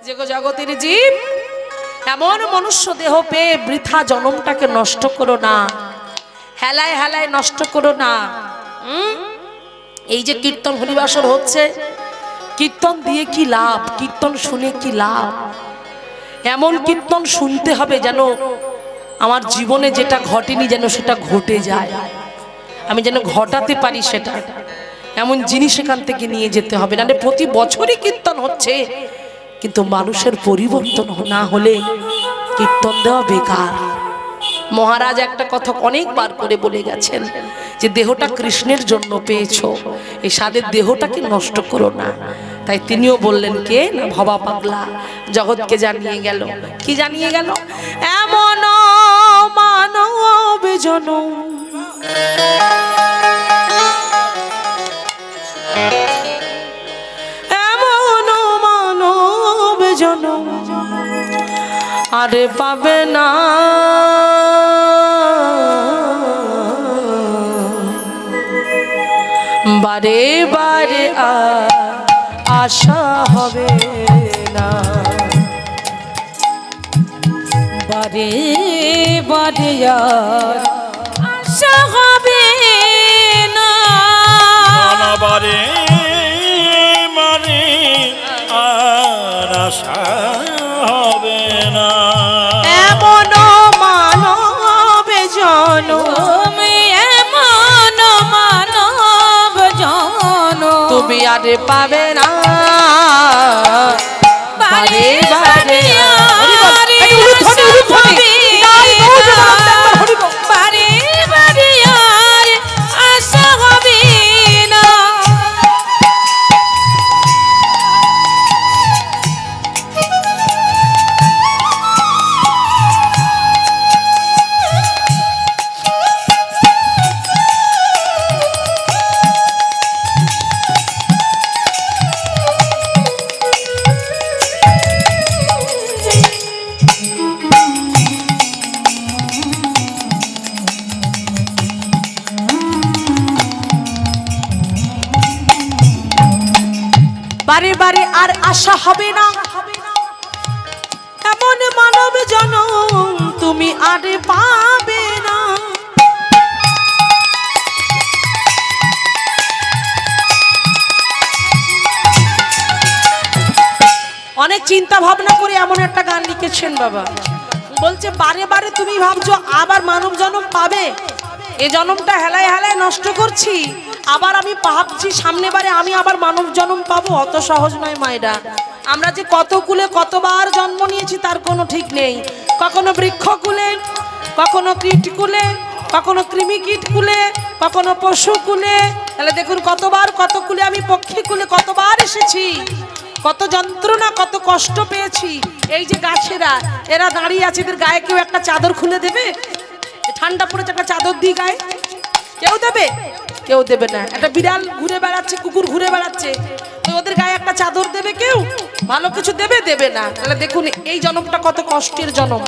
যে গো জগতের জীব, এমন মনুষ্য দেহ পেয়ে বৃথা জন্মটাকে নষ্ট করো না, হেলায় হেলায় নষ্ট করো না। এই যে কীর্তন হরিবাসর হচ্ছে, কীর্তন দিয়ে কি লাভ, কীর্তন শুনে কি লাভ? এমন কীর্তন শুনতে হবে যেন আমার জীবনে যেটা ঘটেনি যেন সেটা ঘটে যায়, আমি যেন ঘটাতে পারি সেটা, এমন জিনিস এখান থেকে নিয়ে যেতে হবে। না প্রতি বছরই কীর্তন হচ্ছে, কিন্তু মানুষের পরিবর্তন না হলে কীর্তন দেওয়া বেকার। মহারাজ একটা কথা অনেকবার করে বলে গেছেন যে দেহটা কৃষ্ণের জন্য পেয়েছো, এই সাদের দেহটাকে নষ্ট করো না। তাই তিনিও বললেন, কে না ভবা পাগলা জগৎকে জানিয়ে গেল। কি জানিয়ে গেল? এমন মানব জনম, এমন মানব জনম আরে পাবে না, বারে বারে আশা হবে না, বারে বারে আশা হবে না, বারে বারে আর আশা হবে না। এমন মানব জনম, এমন মানব জনম তুমি আর পাবে না, বারে বারে বারে বারে আর আশা হবে না, এমন মানব জনম তুমি আর পাবে না। অনেক চিন্তা ভাবনা করে এমন একটা গান লিখেছেন বাবা, বলছে বারে বারে তুমি ভাবছো আবার মানব জন্ম পাবে, এ জন্মটা হেলায় হেলায় নষ্ট করছি, আবার আমি ভাবছি সামনে বারে আমি আবার মানব জন্ম পাবো। অত সহজ নয় মায়েরা। আমরা যে কত কুলে কতবার জন্ম নিয়েছি তার কোনো ঠিক নেই। কখনো বৃক্ষ কুলে, কখনো কীট কুলে, কখনো কৃমি কীট কুলে, কখনো পশু কুলে। তাহলে দেখুন কতবার কত কুলে আমি পক্ষী কুলে কতবার এসেছি, কত যন্ত্রণা কত কষ্ট পেয়েছি। এই যে গাছেরা এরা দাঁড়িয়ে আছে, এদের গায়ে কেউ একটা চাদর খুলে দেবে? ঠান্ডা পড়েছে একটা চাদর দিয়ে গায়ে কেউ দেবে? কেউ দেবে না। একটা বিড়াল ঘুরে বেড়াচ্ছে, কুকুর ঘুরে বেড়াচ্ছে, তো ওদের গায়ে একটা চাদর দেবে কেউ? ভালো কিছু দেবে? দেবে না। তাহলে দেখুন এই জন্মটা কত কষ্টের জন্ম,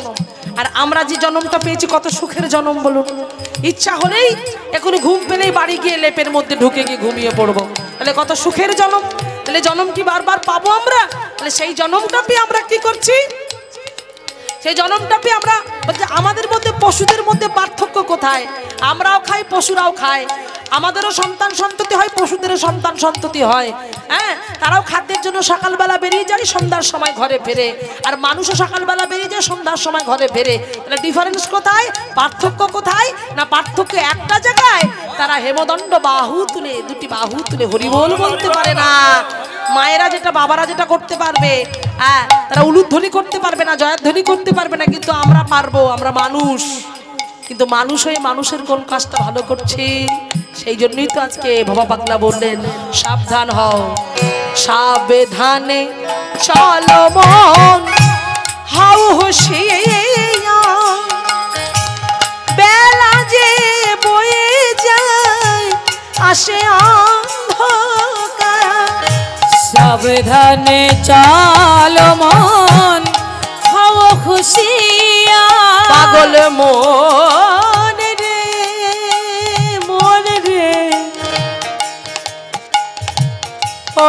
আর আমরা যে জন্মটা পেয়েছি কত সুখের জন্ম বলুন। ইচ্ছা হলেই এখন ঘুম পেলেই বাড়ি গিয়ে লেপের মধ্যে ঢুকে গিয়ে ঘুমিয়ে পড়বো, তাহলে কত সুখের জন্ম। তাহলে জন্ম কি বারবার পাবো আমরা? তাহলে সেই জন্মটা পেয়ে আমরা কি করছি? সেই জন্মটা পেয়ে আমরা আমাদের মধ্যে পশুদের মধ্যে পার্থক্য কোথায়? আমরাও খাই, পশুরাও খায়, আমাদেরও সন্তান সন্ততি হয়, পশুদেরও সন্তান সন্ততি হয়। হ্যাঁ, তারাও খাদ্যের জন্য সকালবেলা বেরিয়ে যায়, সন্ধ্যার সময় ঘরে ফেরে, আর মানুষও সকালবেলা বেরিয়ে যায়, সন্ধ্যার সময় ঘরে ফেরে। তাহলে ডিফারেন্স কোথায়? পার্থক্য কোথায়? না পার্থক্য একটা জায়গায়, তারা হেমদণ্ড বাহু তুলে, দুটি বাহু তুলে হরিবোল বলতে পারে না। মায়েরা যেটা, বাবারা যেটা করতে পারবে, হ্যাঁ, তারা উলুধ্বনি করতে পারবে না, জয়ধ্বনি করতে পারবে না, কিন্তু আমরা পারবো। আমরা মানুষ, কিন্তু মানুষ হয়ে মানুষের কোন কাজটা ভালো করছি? সেই জন্যই তো আজকে ভবা পাগলা বললেন সাবধান হও, সাবধানে চলো মন, হাউ হুঁশিয়ার, বেলা যে বয়ে যায় আসে অন্ধকার। সাবধানে চলো মন, হাউ হুঁশিয়ার, পাগল মন রে, মন রে, ও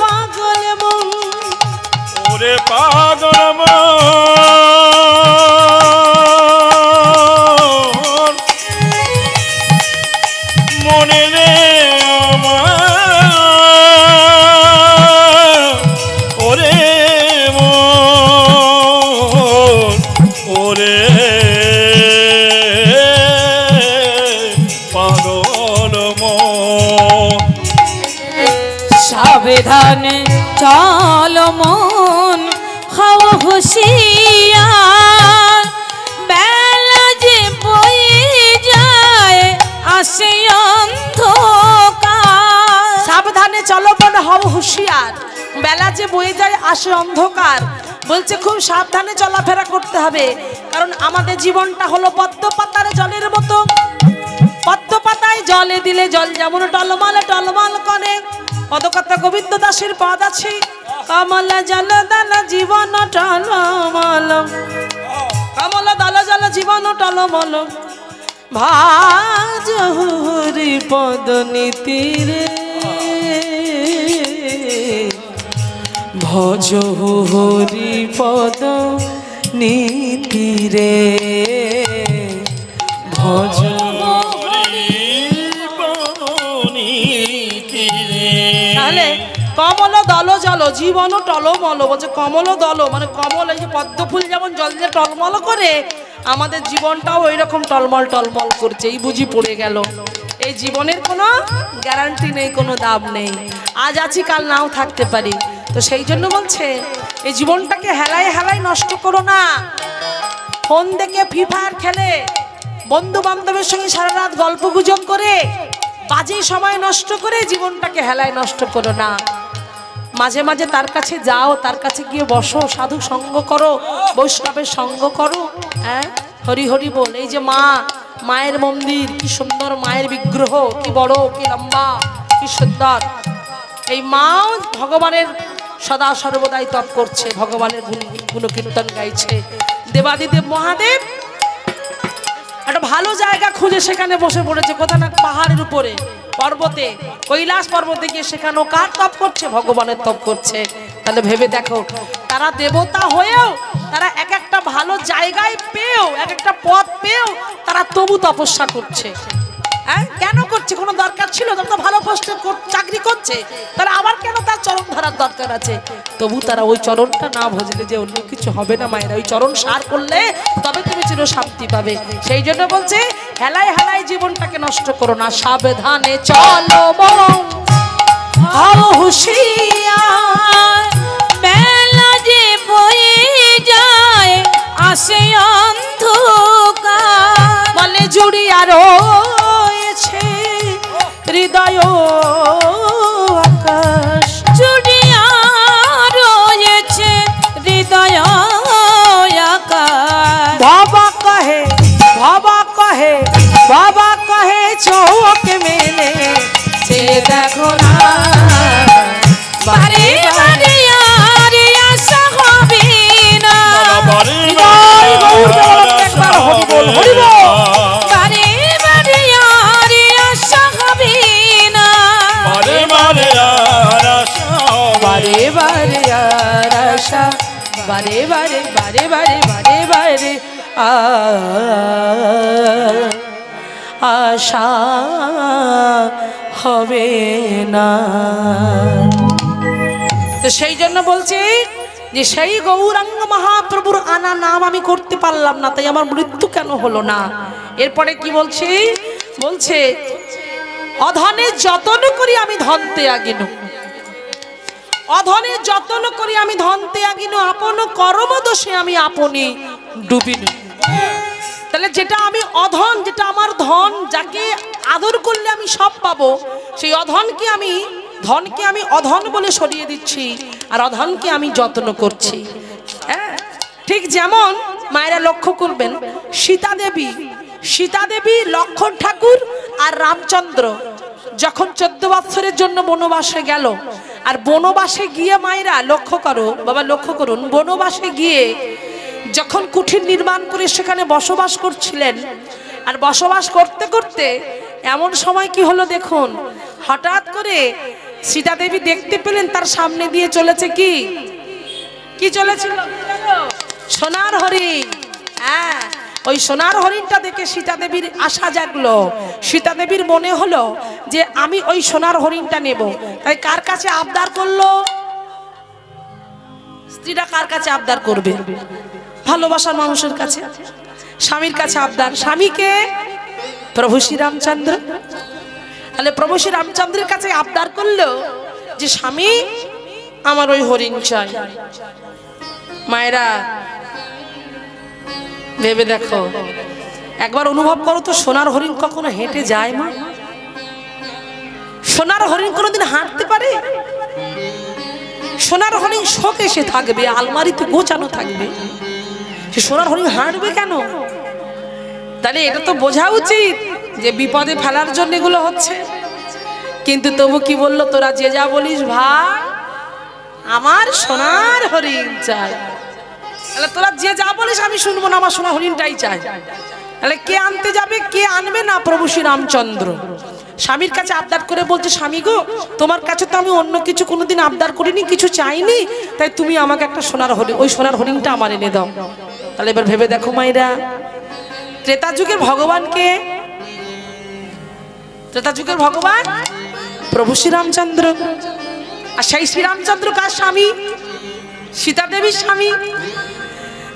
পাগল পাগল মনে রে আমার ওরে ওরে পাগল সাবধানে চল মন হও হুঁশিয়ার বেলা যে বয়ে যায় আসে অন্ধকার। সাবধানে চলো মন হও হুঁশিয়ার বেলা যে বয়ে যায় আসে অন্ধকার। বলছে খুব সাবধানে চলাফেরা করতে হবে, কারণ আমাদের জীবনটা হলো পদ্ম পাতার জলের মতো। পদ্ম পাতায় জলে দিলে জল যেমন টলমল টলমল করে, পদকথা গোবিন্দ দাসের পদ আছে, কমল জল দল জীবন টলমল, কমল দল জল জীবন টলমল, ভাজ হরি পদ নীতিরে, ভজ হরি পদ নীতিরে, ভজ। তাহলে কমল দল জল জীবন টলমল, বলছে কমল দল মানে কমল, এই যে পদ্ম ফুল যেমন জল দিয়ে টলমল করে, আমাদের জীবনটাও ওই রকম টলমল টলমল করছে। এই বুঝি পড়ে গেল, এই জীবনের কোনো গ্যারান্টি নেই, কোনো দাম নেই, আজ আছি কাল নাও থাকতে পারি। তো সেই জন্য বলছে এই জীবনটাকে হেলায় হেলায় নষ্ট করো না। ফোন দেখে ফ্রি ফায়ার খেলে, বন্ধু বান্ধবের সঙ্গে সারা রাত গল্প গুজব করে, বাজে সময় নষ্ট করে জীবনটাকে হেলায় নষ্ট করো না। মাঝে মাঝে তার কাছে যাও, তার কাছে গিয়ে বসো, সাধু সঙ্গ করো, বৈষ্ণবের সঙ্গ করো। হ্যাঁ, হরি হরি বল। এই যে মা, মায়ের মন্দির, কি সুন্দর মায়ের বিগ্রহ, কি বড়, কি লম্বা, কি সুন্দর। এই মাও ভগবানের সদা সর্বদাই তপ করছে, ভগবানের গুণ কীর্তন গাইছে। দেবাদিদেব মহাদেব একটা ভালো জায়গা খুঁজে সেখানে বসে পড়েছে, কোথায় না পাহাড়ের উপরে, পর্বতে, কৈলাস পর্বতে গিয়ে সেখানেও কার তপ করছে? ভগবানের তপ করছে। তাহলে ভেবে দেখো, তারা দেবতা হয়েও, তারা এক একটা ভালো জায়গায় পেয়েও, এক একটা পথ পেয়েও তারা তবু তপস্যা করছে। হ্যাঁ, কেন করছে? কোনো দরকার ছিল? তারা তো ভালো পোস্টে চাকরি করছে, তারা আবার কেন তার চরণ ধরার দরকার আছে? তবু তারা ওই চরণটা না ভজলে যে অন্য কিছু হবে না মায়েরা, ওই চরণ সার করলে তবে তুমি চির শান্তি পাবে। সেই জন্য বলছে হেলায় হেলায় জীবনটাকে নষ্ট করো না, সাবধানে চলো মন হও হুঁশিয়ার বেলা যে বয়ে যায় আসে অন্ধকার। বলে জুড়িয়া রয়েছে হৃদয় আকাশ, জুড়িয়া রয়েছে হৃদয় আকাশ। বাবা কহে, বাবা কহে, বাবা কহে চোখ মেলে সে দেখো না, বারে বারে আর আশা হবে না, হৃদয় গৌর জগৎ একবার হরি বল, হরি বল। বারে বারে আর আশা হবে না, বারে বারে আর আশা, বারে বারে আর আশা, বারে বারে বারে বারে বারে বারে আশা হবে না। তো সেই জন্য বলছি যে সেই গৌরাঙ্গ মহাপ্রভুর আনা নাম আমি করতে পারলাম না, তাই আমার মৃত্যু কেন হলো না। এরপরে কি বলছি? বলছে অধনে যতন করি আমি ধন ত্যাগিনু, অধনে যতন করি আমি ধন ত্যাগিনু, আপন কর্ম দোষে আমি আপনি ডুবিনু। তাহলে যেটা আমি অধন, যেটা আমার ধন, যাকে আদর করলে আমি সব পাবো, সেই অধনকে আমি, ধনকে আমি অধন বলে সরিয়ে দিচ্ছি, আর অধনকে আমি যত্ন করছি। হ্যাঁ, ঠিক যেমন মায়েরা লক্ষ্য করবেন, সীতা দেবী, সীতা দেবী, লক্ষ্মণ ঠাকুর আর রামচন্দ্র যখন 14 বছরের জন্য বনবাসে গেল, আর বনবাসে গিয়ে মায়েরা লক্ষ্য করো, বাবা লক্ষ্য করুন, বনবাসে গিয়ে যখন কুঠির নির্মাণ করে সেখানে বসবাস করছিলেন, আর বসবাস করতে করতে এমন সময় কি হলো দেখুন, হঠাৎ করে সীতা দেবী দেখতে পেলেন তার সামনে দিয়ে চলেছে কি কি চলেছিল সোনার হরিণ। হ্যাঁ, ওই সোনার হরিণটা দেখে সীতা দেবীর আশা জাগলো। সীতা দেবীর মনে হলো যে আমি ওই সোনার হরিণটা নেব। তাই কার কাছে আবদার করলো? স্ত্রীরা কার কাছে আবদার করবে? ভালোবাসার মানুষের কাছে, স্বামীর কাছে আবদার। স্বামীকে প্রভু শ্রীরামচন্দ্র। তাহলে প্রভু শ্রীরামচন্দ্রের কাছে আবদার করলো যে স্বামী আমার ওই হরিণ চাই। মায়েরা ভেবে দেখো, একবার অনুভব করো তো, সোনার হরিণ কখনো হেঁটে যায় মা? সোনার হরিণ কোনোদিন হাঁটতে পারে? সোনার হরিণ শোক এসে থাকবে, আলমারিতে গোছানো থাকবে, সে সোনার হরিণ হাঁটবে কেন? তাহলে এটা তো বোঝা উচিত যে বিপদে ফেলার জন্য এগুলো হচ্ছে। কিন্তু তবু কি বললো, তোরা যে যা বলিস ভাই, আমার সোনার হরিণ চাই। তাহলে তোরা যে যা বলিস আমি শুনবো না, আমার সোনার হরিণটাই চাই। তাহলে কে আনতে যাবে, কে আনবে না? প্রভু শ্রী রামচন্দ্র স্বামীর কাছে আবদার করে বলছে, স্বামী গো, তোমার কাছে তো আমি অন্য কিছু কোনোদিন আবদার করিনি, কিছু চাইনি, তাই তুমি আমাকে একটা সোনার হরিণ, ওই সোনার হরিণটা আমার এনে দাও। তাহলে এবার ভেবে দেখো মায়েরা, ত্রেতা যুগের ভগবানকে, ত্রেতা যুগের ভগবান প্রভু শ্রীরামচন্দ্র। আর সেই শ্রীরামচন্দ্র কার স্বামী? সীতা দেবীর স্বামী।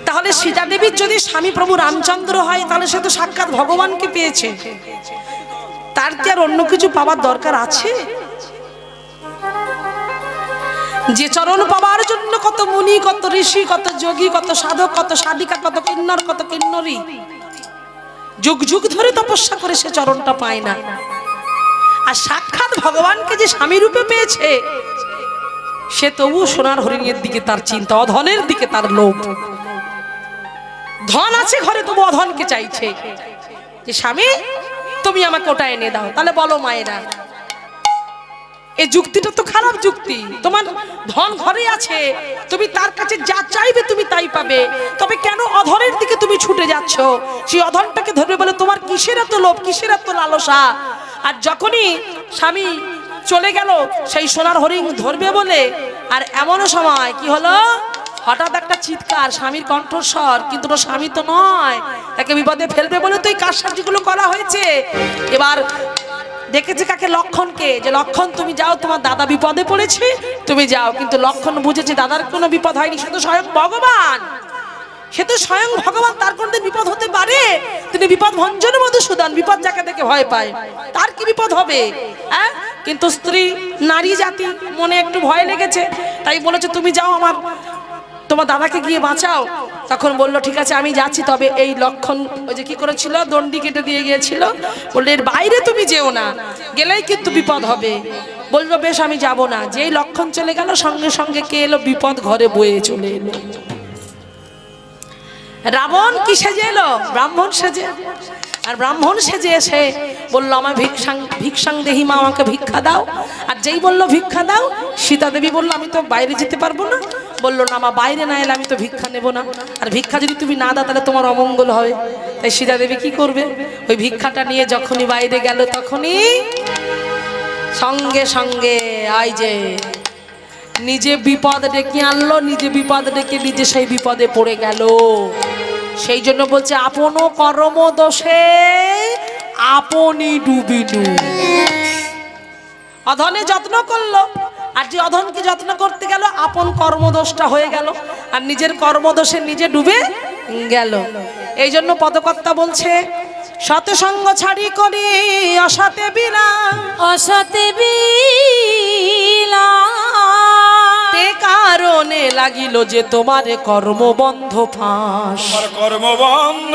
তাহলে সীতা দেবীর যদি স্বামী প্রভু রামচন্দ্র হয়, তাহলে সে তো সাক্ষাৎ ভগবানকে পেয়েছে, তার কি আর অন্য কিছু পাওয়ার দরকার আছে? যে চরণ পাওয়ার জন্য কত মুনি, কত ঋষি, কত যোগী, কত সাধক, কত সাধিকা, কত কিন্নর, কত কিন্নরী যুগ যুগ ধরে তপস্যা করে সে চরণটা পায় না। আর সাক্ষাৎ ভগবানকে যে স্বামী রূপে পেয়েছে, সে তবু সোনার হরিণের দিকে তার চিন্তা, অধনের দিকে তার লোভ। ধন আছে ঘরে, তবু অধনকে চাইছে যে স্বামী তুমি আমাকে ওটা এনে দাও। তাহলে বলো মায়েরা, এই যুক্তিটা তো খারাপ যুক্তি। তোমার ধন ঘরে আছে, তুমি তার কাছে যা চাইবে তুমি তাই পাবে, তবে কেন অধনের দিকে তুমি ছুটে যাচ্ছ? সেই অধনটাকে ধরবে বলে তোমার কিসের এত লোভ, কিসের এত লালসা? আর যখনই স্বামী চলে গেল সেই সোনার হরিণ ধরবে বলে, আর এমনও সময় কি হলো, হঠাৎ একটা চিৎকার, স্বামীর কণ্ঠস্বর, কিন্তু ওর স্বামী তো নয়, তাকে বিপদে ফেলবে বলে তো এই কাজগুলো করা হয়েছে। এবার দেখেছে কাকে? লক্ষণকে, যে লক্ষণ তুমি যাও, তোমার দাদা বিপদে পড়েছে, তুমি যাও। কিন্তু লক্ষণ বুঝেছে দাদার কোনো বিপদ হয়নি, সে তো স্বয়ং ভগবান, সে তো স্বয়ং ভগবান, তার কোনদিন বিপদ হতে পারে? তিনি বিপদ ভঞ্জন মধুসূদন, বিপদ যাকে দেখে ভয় পায়, তার কি বিপদ হবে? হ্যাঁ, কিন্তু স্ত্রী, নারী জাতি, মনে একটু ভয় লেগেছে, তাই বলেছে তুমি যাও, আমার তোমার দাদাকে গিয়ে বাঁচাও। তখন বললো ঠিক আছে আমি যাচ্ছি, তবে এই লক্ষণ ওই যে কি করেছিল, দণ্ডি কেটে দিয়ে গিয়েছিল, বললে এর বাইরে তুমি যেও না, গেলেই কিন্তু বিপদ হবে। বললো বেশ আমি যাব না। যেই লক্ষণ চলে গেল, সঙ্গে সঙ্গে কে এলো? বিপদ ঘরে বয়ে চলে এলো। রাবণ কি সেজে এলো? ব্রাহ্মণ সেজে। আর ব্রাহ্মণ সেজে এসে বললো আমায় ভিক্ষাং দেহি মা, আমাকে ভিক্ষা দাও। আর যেই বললো ভিক্ষা দাও, সীতা দেবী বললো আমি তো বাইরে যেতে পারবো না। বললো না মা, বাইরে না এলে আমি তো ভিক্ষা নেবো না, আর ভিক্ষা যদি তুমি না দাও তাহলে তোমার অমঙ্গল হবে। তাই সীতা দেবী কি করবে? ওই ভিক্ষাটা নিয়ে যখনই বাইরে গেল, তখনই সঙ্গে সঙ্গে আই যে নিজে বিপদ ডেকে আনলো, নিজে বিপদ ডেকে নিজে সেই বিপদে পড়ে গেল। সেই জন্য বলছে আপন কর্ম দোষে আপনি ডুবিনু। অধনে যত্ন করলো, আর যে অধনকে যত্ন করতে গেল, আপন কর্মদোষটা হয়ে গেল, আর নিজের কর্মদোষে নিজে ডুবে গেল। এই জন্য পদকর্তা বলছে সৎসঙ্গ ছাড়ি করি অসতে বিলাম, অসতে বিলাম, তে কারণে লাগিল যে তোমারে কর্মবন্ধ ফাঁস। কর্মবন্ধ